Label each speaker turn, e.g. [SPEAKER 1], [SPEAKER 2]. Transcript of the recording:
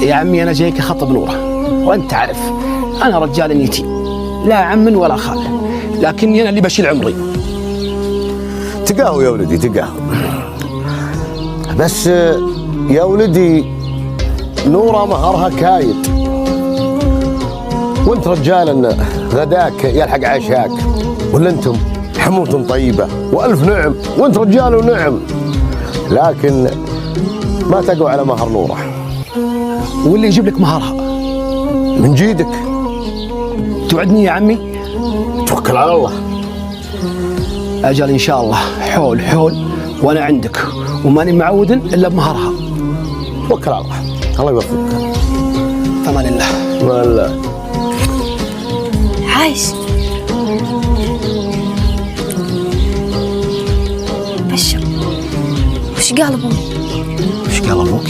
[SPEAKER 1] يا عمي أنا جايك أخطب نورة، وأنت عارف أنا رجال يتيم، لا عم ولا خال، لكني أنا اللي بشيل عمري.
[SPEAKER 2] تقاهو يا ولدي تقاهو، بس يا ولدي نورة مهرها كايد، وانت رجال غداك يلحق عشاك، ولا انتم حموتم طيبة وألف نعم، وانت رجال ونعم، لكن ما تقوى على مهر نورة.
[SPEAKER 1] واللي يجيب لك مهرها
[SPEAKER 2] من جيدك.
[SPEAKER 1] توعدني يا عمي؟
[SPEAKER 2] توكل على الله.
[SPEAKER 1] أجل إن شاء الله، حول حول وأنا عندك، وماني معود إلا بمهرها.
[SPEAKER 2] توكل على الله، الله يوفقك.
[SPEAKER 1] فمان الله.
[SPEAKER 2] والله
[SPEAKER 3] عايش بشر، وش قال ابوي؟
[SPEAKER 1] وش قال أبوك؟